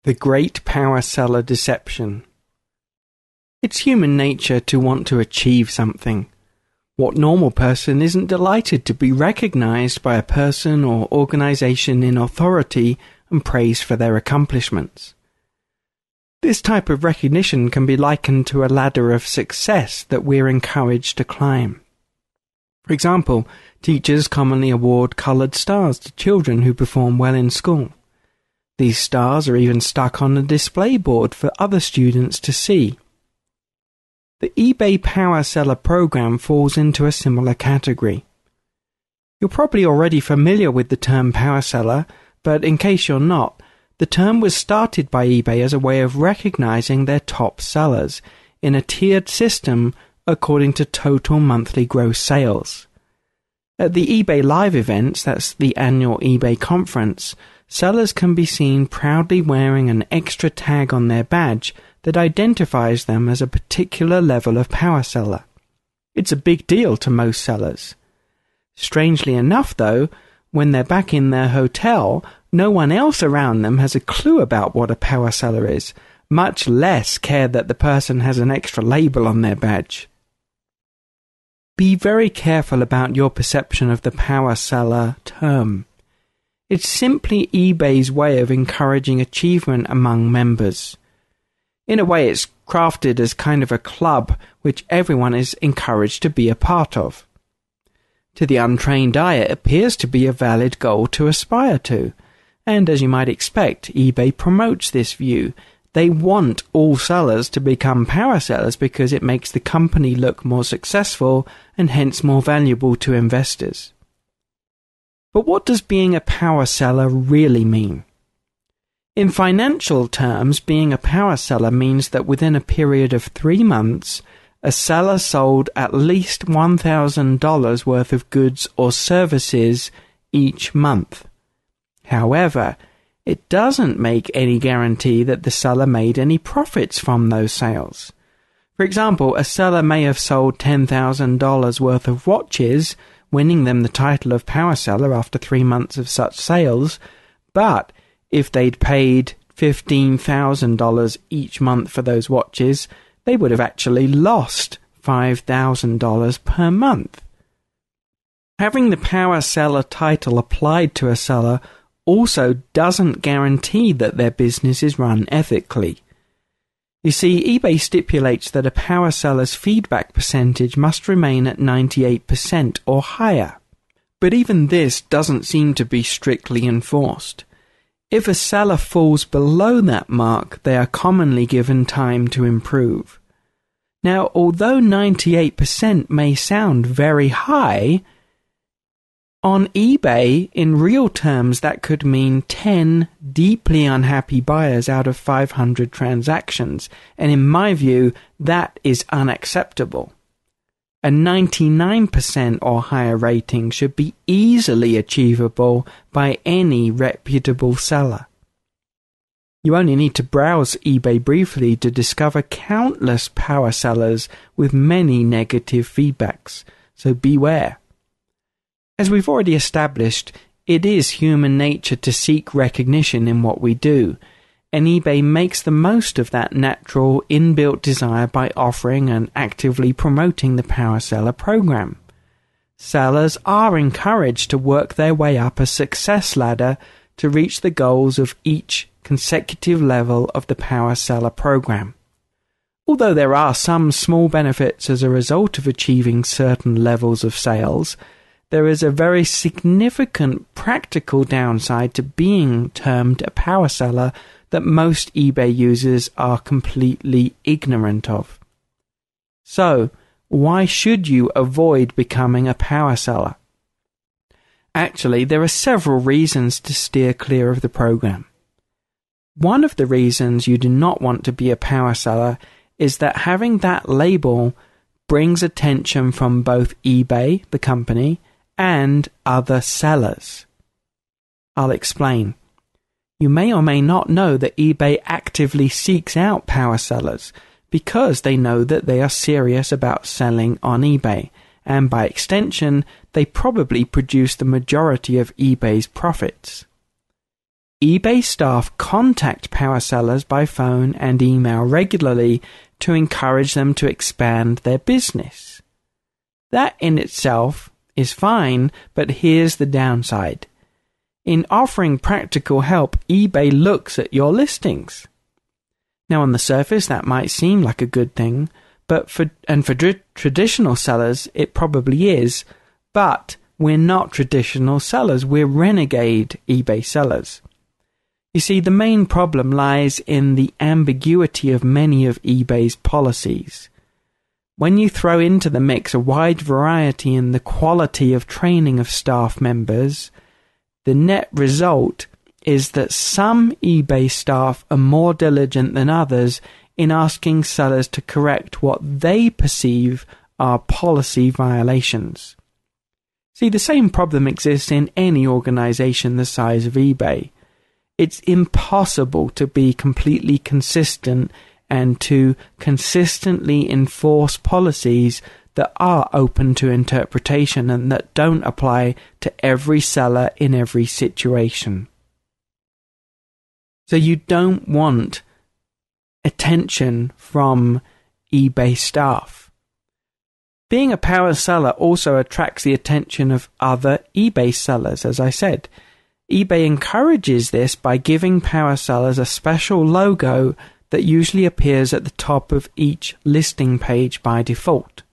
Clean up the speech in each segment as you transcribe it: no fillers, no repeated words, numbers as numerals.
The Great Powerseller Deception. It's human nature to want to achieve something. What normal person isn't delighted to be recognized by a person or organization in authority and praised for their accomplishments? This type of recognition can be likened to a ladder of success that we're encouraged to climb. For example, teachers commonly award colored stars to children who perform well in school. These stars are even stuck on a display board for other students to see. The eBay Powerseller program falls into a similar category. You're probably already familiar with the term Powerseller, but in case you're not, the term was started by eBay as a way of recognizing their top sellers in a tiered system according to total monthly gross sales. At the eBay Live events, that's the annual eBay conference, sellers can be seen proudly wearing an extra tag on their badge that identifies them as a particular level of power seller. It's a big deal to most sellers. Strangely enough, though, when they're back in their hotel, no one else around them has a clue about what a power seller is, much less care that the person has an extra label on their badge. Be very careful about your perception of the power seller term. It's simply eBay's way of encouraging achievement among members. In a way, it's crafted as kind of a club which everyone is encouraged to be a part of. To the untrained eye, it appears to be a valid goal to aspire to, and as you might expect, eBay promotes this view. They want all sellers to become power sellers because it makes the company look more successful and hence more valuable to investors. But what does being a power seller really mean? In financial terms, being a power seller means that within a period of 3 months, a seller sold at least $1,000 worth of goods or services each month. However, it doesn't make any guarantee that the seller made any profits from those sales. For example, a seller may have sold $10,000 worth of watches, winning them the title of power seller after 3 months of such sales, but if they'd paid $15,000 each month for those watches, they would have actually lost $5,000 per month. Having the power seller title applied to a seller also doesn't guarantee that their business is run ethically. You see, eBay stipulates that a power seller's feedback percentage must remain at 98% or higher. But even this doesn't seem to be strictly enforced. If a seller falls below that mark, they are commonly given time to improve. Now, although 98% may sound very high, on eBay, in real terms, that could mean 10 deeply unhappy buyers out of 500 transactions, and in my view, that is unacceptable. A 99% or higher rating should be easily achievable by any reputable seller. You only need to browse eBay briefly to discover countless power sellers with many negative feedbacks, so beware. As we've already established, it is human nature to seek recognition in what we do, and eBay makes the most of that natural inbuilt desire by offering and actively promoting the Power Seller program. Sellers are encouraged to work their way up a success ladder to reach the goals of each consecutive level of the Power Seller program. Although there are some small benefits as a result of achieving certain levels of sales, there is a very significant practical downside to being termed a power seller that most eBay users are completely ignorant of. So, why should you avoid becoming a power seller? Actually, there are several reasons to steer clear of the program. One of the reasons you do not want to be a power seller is that having that label brings attention from both eBay, the company, and other sellers. I'll explain. You may or may not know that eBay actively seeks out power sellers because they know that they are serious about selling on eBay, and by extension, they probably produce the majority of eBay's profits. eBay staff contact Powersellers by phone and email regularly to encourage them to expand their business. That in itself is fine, but here's the downside. In offering practical help, eBay looks at your listings. Now, on the surface, that might seem like a good thing, but for traditional sellers, it probably is. But we're not traditional sellers. We're renegade eBay sellers. You see, the main problem lies in the ambiguity of many of eBay's policies. When you throw into the mix a wide variety in the quality of training of staff members, the net result is that some eBay staff are more diligent than others in asking sellers to correct what they perceive are policy violations. See, the same problem exists in any organization the size of eBay. It's impossible to be completely consistent and to consistently enforce policies that are open to interpretation and that don't apply to every seller in every situation. So you don't want attention from eBay staff. Being a power seller also attracts the attention of other eBay sellers, as I said. eBay encourages this by giving power sellers a special logo that usually appears at the top of each listing page by default.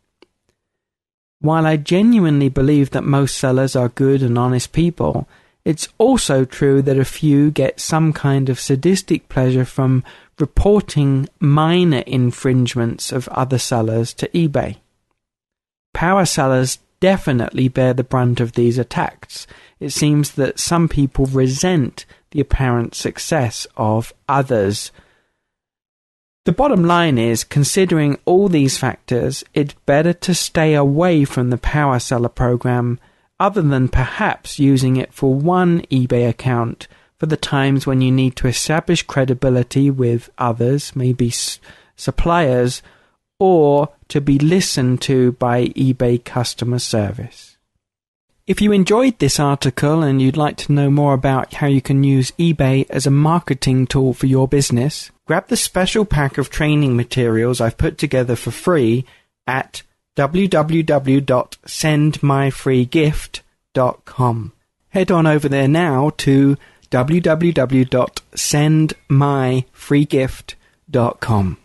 While I genuinely believe that most sellers are good and honest people, it's also true that a few get some kind of sadistic pleasure from reporting minor infringements of other sellers to eBay. Power sellers definitely bear the brunt of these attacks. It seems that some people resent the apparent success of others. The bottom line is, considering all these factors, it's better to stay away from the power seller program, other than perhaps using it for one eBay account for the times when you need to establish credibility with others, maybe suppliers, or to be listened to by eBay customer service. If you enjoyed this article and you'd like to know more about how you can use eBay as a marketing tool for your business, grab the special pack of training materials I've put together for free at www.sendmyfreegift.com. Head on over there now to www.sendmyfreegift.com.